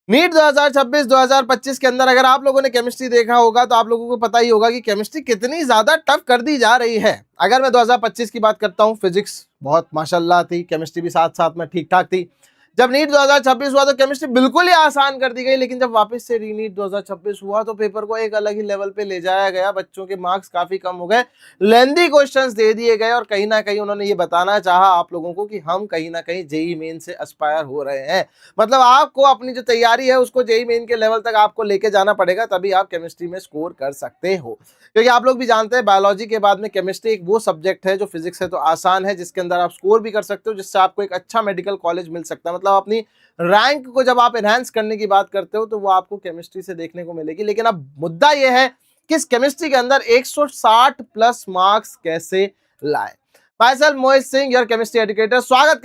NEET 2026-2025 के अंदर अगर आप लोगों ने केमिस्ट्री देखा होगा तो आप लोगों को पता ही होगा कि केमिस्ट्री कितनी ज्यादा टफ कर दी जा रही है। अगर मैं 2025 की बात करता हूं, फिजिक्स बहुत माशाल्लाह थी, केमिस्ट्री भी साथ साथ में ठीक ठाक थी। जब नीट 2026 हुआ तो केमिस्ट्री बिल्कुल ही आसान कर दी गई, लेकिन जब वापस से रीनीट 2026 हुआ तो पेपर को एक अलग ही लेवल पे ले जाया गया। बच्चों के मार्क्स काफी कम हो गए, लेंदी क्वेश्चंस दे दिए गए और कहीं ना कहीं उन्होंने ये बताना चाहा आप लोगों को कि हम कहीं ना कहीं जेईई मेन से एस्पायर हो रहे हैं। मतलब आपको अपनी जो तैयारी है उसको जेईई मेन के लेवल तक आपको लेके जाना पड़ेगा, तभी आप केमिस्ट्री में स्कोर कर सकते हो। क्योंकि आप लोग भी जानते हैं बायोलॉजी के बाद में केमिस्ट्री एक वो सब्जेक्ट है जो फिजिक्स है तो आसान है, जिसके अंदर आप स्कोर भी कर सकते हो, जिससे आपको एक अच्छा मेडिकल कॉलेज मिल सकता है। मतलब अपनी रैंक को जब आप एनहांस करने की बात करते हो तो वो आपको केमिस्ट्री से देखने को मिलेगी। लेकिन अब मुद्दा यह है कि इस केमिस्ट्री के अंदर 160 प्लस मार्क्स कैसे लाए। My self Mohit Singh, your chemistry educator, स्वागत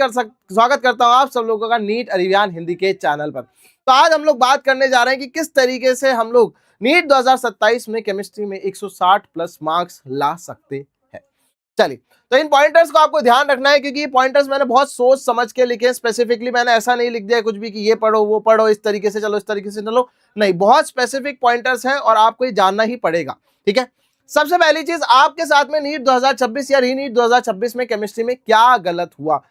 करता हूं आप सब लोगों का नीट अरियान हिंदी के चैनल पर। तो आज हम लोग बात करने जा रहे हैं कि किस तरीके से हम लोग नीट 2027 में केमिस्ट्री में 160 प्लस मार्क्स ला सकते हैं। चलिए, तो इन पॉइंटर्स को आपको ध्यान रखना है, क्योंकि ये पॉइंटर्स मैंने बहुत सोच समझ के लिखे। स्पेसिफिकली मैंने ऐसा नहीं लिख दिया कुछ भी कि ये पढ़ो वो पढ़ो, इस तरीके से चलो इस तरीके से चलो, नहीं, बहुत स्पेसिफिक पॉइंटर्स हैं और आपको ये जानना ही पड़ेगा। ठीक है, सबसे पहली चीज, आपके साथ में नीट 2026 या रीनीट 2026 में केमिस्ट्री में क्या गलत हुआ,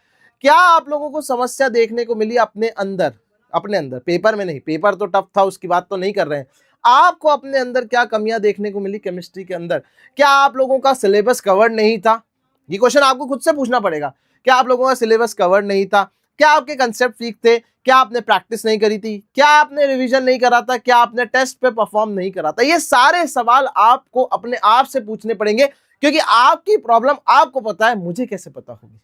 क्या आप लोगों को समस्या देखने को मिली अपने अंदर, पेपर में नहीं, पेपर तो टफ था उसकी बात तो नहीं कर रहे हैं, आपको अपने अंदर क्या कमियां देखने को मिली केमिस्ट्री के अंदर। क्या आप लोगों का सिलेबस कवर्ड नहीं था, ये क्वेश्चन आपको खुद से पूछना पड़ेगा। क्या आप लोगों का सिलेबस कवर्ड नहीं था, क्या आपके कंसेप्ट वीक थे, क्या आपने प्रैक्टिस नहीं करी थी, क्या आपने रिवीजन नहीं करा था, क्या आपने टेस्ट पे परफॉर्म नहीं करा था। ये सारे सवाल आपको अपने आप से पूछने पड़ेंगे, क्योंकि आपकी प्रॉब्लम आपको पता है, मुझे कैसे पता होगी,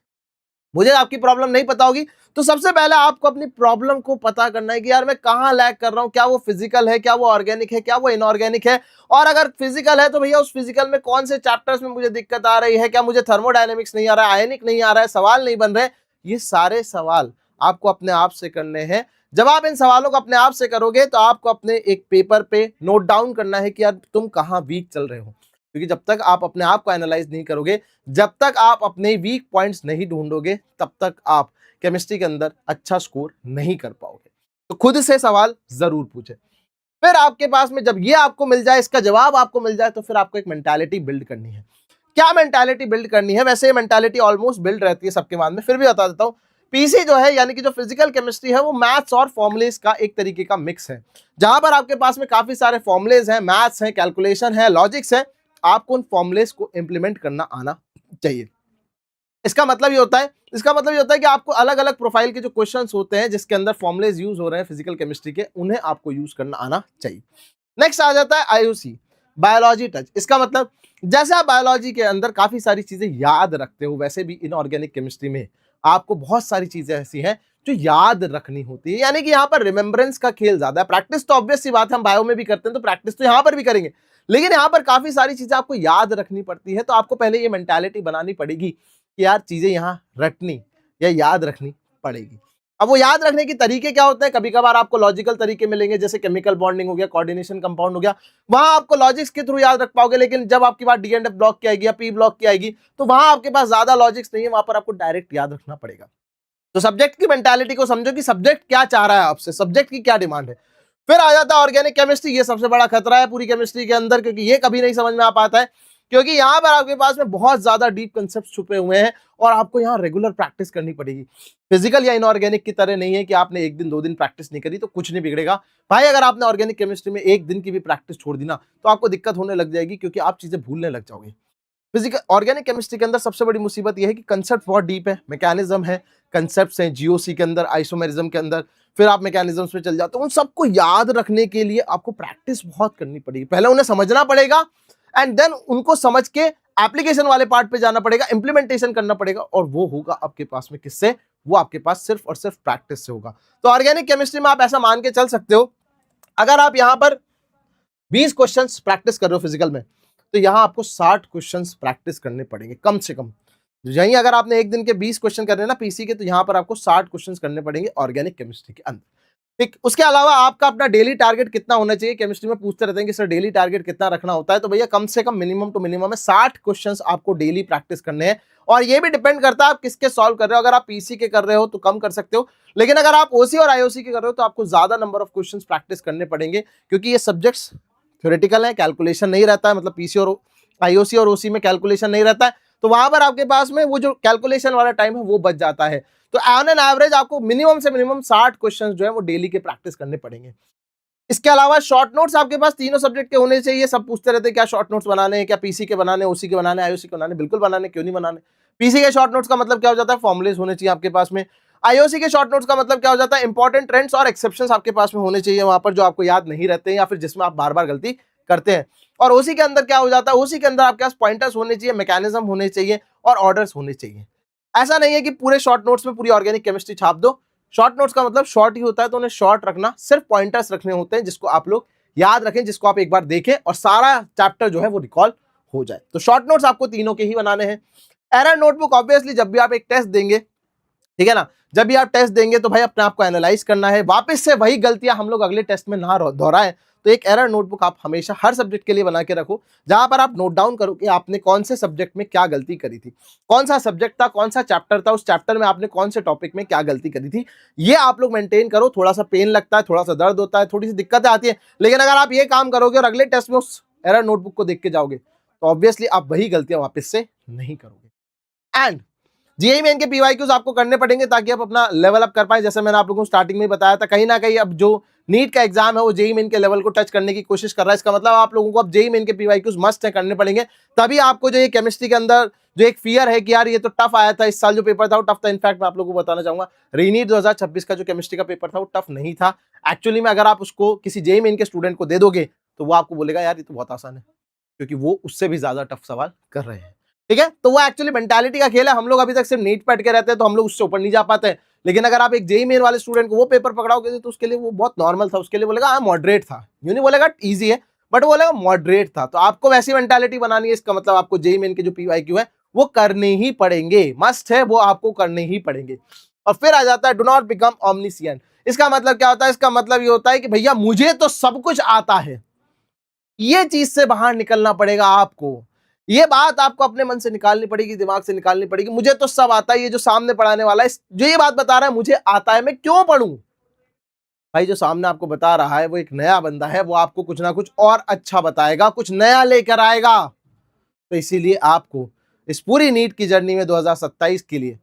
मुझे आपकी प्रॉब्लम नहीं पता होगी। तो सबसे पहले आपको अपनी प्रॉब्लम को पता करना है कि यार मैं कहां लैग कर रहा हूं, क्या वो फिजिकल है, क्या वो ऑर्गेनिक है, क्या वो इनऑर्गेनिक है। और अगर फिजिकल है तो भैया उस फिजिकल में कौन से चैप्टर्स में मुझे दिक्कत आ रही है, क्या मुझे थर्मोडायनेमिक्स नहीं आ रहा है, आयनिक नहीं आ रहा है, सवाल नहीं बन रहे। ये सारे सवाल आपको अपने आप से करने हैं। जब आप इन सवालों को अपने आप से करोगे तो आपको अपने एक पेपर पे नोट डाउन करना है कि यार तुम कहां वीक चल रहे हो। क्योंकि जब तक आप अपने आप को एनालाइज नहीं करोगे, जब तक आप अपने वीक पॉइंट्स नहीं ढूंढोगे, तब तक आप केमिस्ट्री के अंदर अच्छा स्कोर नहीं कर पाओगे। तो खुद से सवाल जरूर पूछे। फिर आपके पास में जब ये आपको मिल जाए, इसका जवाब आपको मिल जाए, तो फिर आपको एक मेंटालिटी बिल्ड करनी है। क्या मेंटालिटी बिल्ड करनी है, वैसे ये मेंटालिटी ऑलमोस्ट बिल्ड रहती है सबके मन में, फिर भी बता देता हूं। पीसी जो है, यानी कि जो फिजिकल केमिस्ट्री है, वो मैथ्स और फॉर्मुलेस का एक तरीके का मिक्स है, जहां पर आपके पास में काफी सारे फॉर्मुलेस हैं, मैथ्स हैं, कैलकुलेशन है, लॉजिक्स है। आपको उन फॉर्मुलेस को इंप्लीमेंट करना आना चाहिए। इसका मतलब ये होता है कि आपको अलग अलग प्रोफाइल के जो क्वेश्चंस होते हैं जिसके अंदर फॉर्मुलेज यूज हो रहे हैं फिजिकल केमिस्ट्री के, उन्हें आपको यूज करना आना चाहिए। नेक्स्ट आ जाता है आईयूसी, बायोलॉजी टच। इसका मतलब जैसे आप बायोलॉजी के अंदर काफी सारी चीजें याद रखते हो, वैसे भी इनऑर्गेनिक केमिस्ट्री में आपको बहुत सारी चीजें ऐसी हैं जो याद रखनी होती है। यानी कि यहाँ पर रिमेम्बरेंस का खेल ज्यादा है। प्रैक्टिस तो ऑब्वियस सी बात है, हम बायो में भी करते हैं तो प्रैक्टिस तो यहाँ पर भी करेंगे, लेकिन यहाँ पर काफी सारी चीजें आपको याद रखनी पड़ती है। तो आपको पहले ये मेंटालिटी बनानी पड़ेगी कि यार चीजें यहाँ रटनी या याद रखनी पड़ेगी। अब वो याद रखने के तरीके क्या होते हैं, कभी कभार आपको लॉजिकल तरीके मिलेंगे, जैसे केमिकल बॉन्डिंग हो गया, कोऑर्डिनेशन कंपाउंड हो गया, वहां आपको लॉजिक्स के थ्रू याद रख पाओगे। लेकिन जब आपकी बात डी एंड एफ ब्लॉक की आएगी या पी ब्लॉक की आएगी, तो वहां आपके पास ज्यादा लॉजिक्स नहीं है, वहां पर आपको डायरेक्ट याद रखना पड़ेगा। तो सब्जेक्ट की मेंटालिटी को समझो कि सब्जेक्ट क्या चाह रहा है आपसे, सब्जेक्ट की क्या डिमांड है। फिर आ जाता है ऑर्गेनिक केमिस्ट्री। ये सबसे बड़ा खतरा है पूरी केमिस्ट्री के अंदर, क्योंकि ये कभी नहीं समझ में आ पाता है, क्योंकि यहाँ पर आपके पास में बहुत ज्यादा डीप कंसेप्ट छुपे हुए हैं और आपको यहाँ रेगुलर प्रैक्टिस करनी पड़ेगी। फिजिकल या इनऑर्गेनिक की तरह नहीं है कि आपने एक दिन दो दिन प्रैक्टिस नहीं करी तो कुछ नहीं बिगड़ेगा। भाई अगर आपने ऑर्गेनिक केमिस्ट्री में एक दिन की भी प्रैक्टिस छोड़ दी ना, तो आपको दिक्कत होने लग जाएगी, क्योंकि आप चीजें भूलने लग जाओगे। फिजिकल ऑर्गेनिक केमिस्ट्री के अंदर सबसे बड़ी मुसीबत यह है कि कंसेप्ट बहुत डीप है, मैकेनिज्म है, कंसेप्ट्स हैं जीओसी के अंदर, आइसोमेरिज्म के अंदर, फिर आप मैकेनिज्म्स पे चल जाते हो। उन सबको याद रखने के लिए आपको प्रैक्टिस बहुत करनी पड़ेगी, पहले उन्हें समझना पड़ेगा एंड देन उनको समझ के एप्लीकेशन वाले पार्ट पे जाना पड़ेगा, इंप्लीमेंटेशन करना पड़ेगा, और वो होगा आपके पास में किससे, वो आपके पास सिर्फ और सिर्फ प्रैक्टिस से होगा। तो ऑर्गेनिक केमिस्ट्री में आप ऐसा मान के चल सकते हो, अगर आप यहां पर 20 क्वेश्चंस प्रैक्टिस कर रहे हो फिजिकल में, तो यहां आपको 60 क्वेश्चंस प्रैक्टिस करने पड़ेंगे कम से कम। यहीं अगर आपने एक दिन के 20 क्वेश्चन करने ना पीसी के, तो यहां पर आपको 60 क्वेश्चंस करने पड़ेंगे ऑर्गेनिक केमिस्ट्री के अंदर। ठीक, उसके अलावा आपका अपना डेली टारगेट कितना होना चाहिए, केमिस्ट्री में पूछते रहते हैं कि सर डेली टारगेट कितना रखना होता है, तो भैया कम से कम मिनिमम टू मिनिमम में 60 क्वेश्चंस आपको डेली प्रैक्टिस करने हैं। और ये भी डिपेंड करता है आप किसके सॉल्व कर रहे हो। अगर आप पीसी के कर रहे हो तो कम कर सकते हो, लेकिन अगर आप ओसी और आईओसी के कर रहे हो तो आपको ज्यादा नंबर ऑफ क्वेश्चन प्रैक्टिस करने पड़ेंगे, क्योंकि ये सब्जेक्ट्स थ्योरेटिकल है, कैलकुलेशन नहीं रहता है, मतलब पीसी और आईओसी और ओसी में कैलकुलेशन नहीं रहता है, तो वहां पर आपके पास में वो जो कैलकुलेशन वाला टाइम है वो बच जाता है। तो ऑन एन एवरेज आपको मिनिमम से मिनिमम 60 क्वेश्चंस जो है वो डेली के प्रैक्टिस करने पड़ेंगे। इसके अलावा शॉर्ट नोट्स आपके पास तीनों सब्जेक्ट के होने चाहिए। सब पूछते रहते हैं क्या शॉर्ट नोट्स बनाने हैं, क्या पीसी के बनाने, ओसी के बनाने, आईओसी के बनाने, बिल्कुल बनाने, क्यों नहीं बनाने। पीसी के शॉर्ट नोट्स का मतलब क्या हो जाता है, फॉर्मुलेस होने चाहिए आपके पास में। आईओसी के शॉर्ट नोट्स का मतलब क्या हो जाता है, इंपॉर्टेंट ट्रेंड्स और एक्सेप्शंस आपके पास में होने चाहिए वहां पर, जो आपको याद नहीं रहते हैं या फिर जिसमें आप बार बार गलती करते हैं। और ओसी के अंदर क्या हो जाता है, ओसी के अंदर आपके पास पॉइंटर्स होने चाहिए, मैकेनिज्म होने चाहिए और ऑर्डर्स होने चाहिए। ऐसा नहीं है कि पूरे शॉर्ट नोट्स में पूरी ऑर्गेनिक केमिस्ट्री छाप दो। शॉर्ट नोट्स का मतलब शॉर्ट ही होता है, तो उन्हें शॉर्ट रखना, सिर्फ पॉइंटर्स रखने होते हैं जिसको आप लोग याद रखें, जिसको आप एक बार देखें और सारा चैप्टर जो है वो रिकॉल हो जाए। तो शॉर्ट नोट्स आपको तीनों के ही बनाने हैं। एरर नोटबुक ऑब्वियसली जब भी आप एक टेस्ट देंगे, ठीक है ना, जब भी आप टेस्ट देंगे तो भाई अपने आप को एनालाइज करना है, वापस से वही गलतियां हम लोग अगले टेस्ट में ना दोहराएं। तो एक एरर नोटबुक आप हमेशा हर सब्जेक्ट के लिए बना के रखो, जहां पर आप नोट डाउन करो कि आपने कौन से सब्जेक्ट में क्या गलती करी थी, कौन सा सब्जेक्ट था, कौन सा चैप्टर था, उस चैप्टर में आपने कौन से टॉपिक में क्या गलती करी थी। ये आप लोग मेंटेन करो। थोड़ा सा पेन लगता है, थोड़ा सा दर्द होता है, थोड़ी सी दिक्कतें आती है, लेकिन अगर आप ये काम करोगे और अगले टेस्ट में उस एरर नोटबुक को देख के जाओगे तो ऑब्वियसली आप वही गलतियां वापस से नहीं करोगे। एंड जेईई मेन के पीवाईक्यूज आपको करने पड़ेंगे ताकि आप अपना लेवल अप कर पाए। जैसे मैंने आप लोगों को स्टार्टिंग में बताया था, कहीं ना कहीं अब जो नीट का एग्जाम है वो जेईई मेन के लेवल को टच करने की कोशिश कर रहा है। इसका मतलब आप लोगों को अब जेईई मेन के पीवाईक्यूज मस्ट है करने पड़ेंगे, तभी आपको जो ये केमिस्ट्री के अंदर जो एक फियर है कि यार ये तो टफ आया था, इस साल जो पेपर था वो टफ था। इनफैक्ट मैं आप लोगों को बताना चाहूंगा, रीनीट 2026 का जो केमिस्ट्री का पेपर था वो टफ नहीं था एक्चुअली में। अगर आप उसको किसी जेईई मेन के स्टूडेंट को दे दोगे तो वो आपको बोलेगा यार ये तो बहुत आसान है, क्योंकि वो उससे भी ज्यादा टफ सवाल कर रहे हैं। ठीक है, तो वो एक्चुअली मेंटालिटी का खेल है। हम लोग अभी तक सिर्फ नीट पे अटके रहते हैं तो हम लोग उससे ऊपर नहीं जा पाते हैं, लेकिन अगर आप एक जेईई मेन वाले स्टूडेंट को वो पेपर पकड़ाओगे तो उसके लिए वो बहुत नॉर्मल था, उसके लिए बोलेगा हाँ मॉडरेट था, यूं नहीं बोलेगा इजी है, बट बोलेगा मॉडरेट था। तो आपको वैसी मेंटालिटी बनानी है। इसका मतलब आपको जेईई मेन के जो पीवाईक्यू है वो करने ही पड़ेंगे, मस्ट है, वो आपको करने ही पड़ेंगे। और फिर आ जाता है डू नॉट बिकम ऑमनिसिएंट। इसका मतलब क्या होता है, इसका मतलब ये होता है कि भैया मुझे तो सब कुछ आता है, ये चीज से बाहर निकलना पड़ेगा आपको। ये बात आपको अपने मन से निकालनी पड़ेगी, दिमाग से निकालनी पड़ेगी। मुझे तो सब आता है, ये जो सामने पढ़ाने वाला है जो ये बात बता रहा है मुझे आता है, मैं क्यों पढ़ूं। भाई जो सामने आपको बता रहा है वो एक नया बंदा है, वो आपको कुछ ना कुछ और अच्छा बताएगा, कुछ नया लेकर आएगा। तो इसीलिए आपको इस पूरी नीट की जर्नी में 2027 के लिए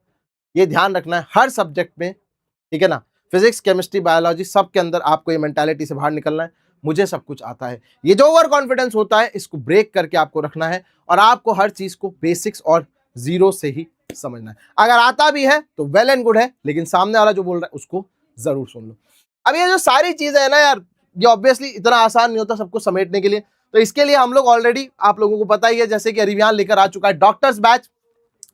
ये ध्यान रखना है हर सब्जेक्ट में, ठीक है ना, फिजिक्स, केमिस्ट्री, बायोलॉजी, सब के अंदर आपको ये मेंटालिटी से बाहर निकलना है, मुझे सब कुछ आता है। ये जो ओवर कॉन्फिडेंस होता है इसको ब्रेक करके आपको रखना है और आपको हर चीज को बेसिक्स और जीरो से ही समझना है। अगर आता भी है तो वेल एंड गुड है, लेकिन सामने वाला जो बोल रहा है उसको जरूर सुन लो। अब ये जो सारी चीजें है ना यार, ये ऑब्वियसली इतना आसान नहीं होता सबको समेटने के लिए। तो इसके लिए हम लोग ऑलरेडी आप लोगों को पता ही है, जैसे कि अरिवियान लेकर आ चुका है डॉक्टर्स बैच,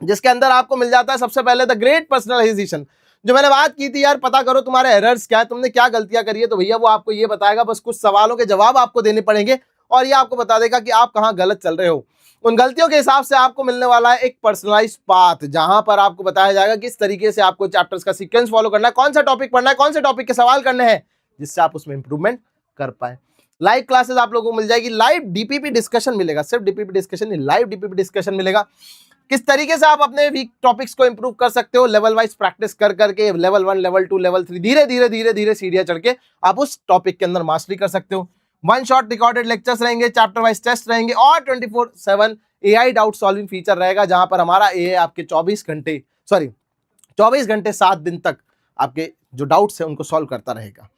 जिसके अंदर आपको मिल जाता है सबसे पहले द ग्रेट पर्सनलाइजेशन। जो मैंने बात की थी यार, पता करो तुम्हारे एरर्स क्या है, तुमने क्या गलतियां करी है, तो भैया वो आपको ये बताएगा। बस कुछ सवालों के जवाब आपको देने पड़ेंगे और ये आपको बता देगा कि आप कहां गलत चल रहे हो। उन गलतियों के हिसाब से आपको मिलने वाला है एक पर्सनलाइज्ड पाथ, जहां पर आपको बताया जाएगा किस तरीके से आपको चैप्टर्स का सीक्वेंस फॉलो करना है, कौन सा टॉपिक पढ़ना है, कौन से टॉपिक के सवाल करने हैं, जिससे आप उसमें इंप्रूवमेंट कर पाए। लाइव क्लासेस आप लोगों को मिल जाएगी, लाइव डीपीपी डिस्कशन मिलेगा, सिर्फ डीपीपी डिस्कशन नहीं, लाइव डीपीपी डिस्कशन मिलेगा। किस तरीके से आप अपने वीक टॉपिक्स को इंप्रूव कर सकते हो, लेवल वाइज प्रैक्टिस कर करके, लेवल 1, लेवल 2, लेवल 3, धीरे धीरे धीरे धीरे सीढ़ियां चढ़ के आप उस टॉपिक के अंदर मास्टरी कर सकते हो। वन शॉट रिकॉर्डेड लेक्चर्स रहेंगे, चैप्टर वाइज टेस्ट रहेंगे और 24/7 एआई डाउट सॉल्विंग फीचर रहेगा, जहां पर हमारा एआई आपके 24 घंटे 7 दिन तक आपके जो डाउट्स है उनको सॉल्व करता रहेगा।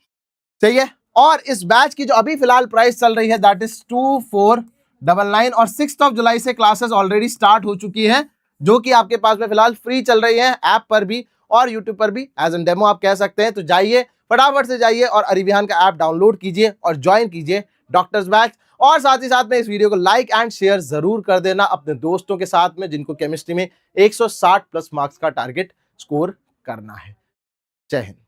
सही है। और इस बैच की जो अभी फिलहाल प्राइस चल रही है दैट इज 2499 और 6 जुलाई से क्लासेस ऑलरेडी स्टार्ट हो चुकी है, जो कि आपके पास में फिलहाल फ्री चल रही है, ऐप पर भी और यूट्यूब पर भी एज एन डेमो आप कह सकते हैं। तो जाइए फटाफट से जाइए और अरिवियान का ऐप डाउनलोड कीजिए और ज्वाइन कीजिए डॉक्टर्स बैच। और साथ ही साथ में इस वीडियो को लाइक एंड शेयर जरूर कर देना अपने दोस्तों के साथ में, जिनको केमिस्ट्री में 160 प्लस मार्क्स का टारगेट स्कोर करना है। जय हिंद।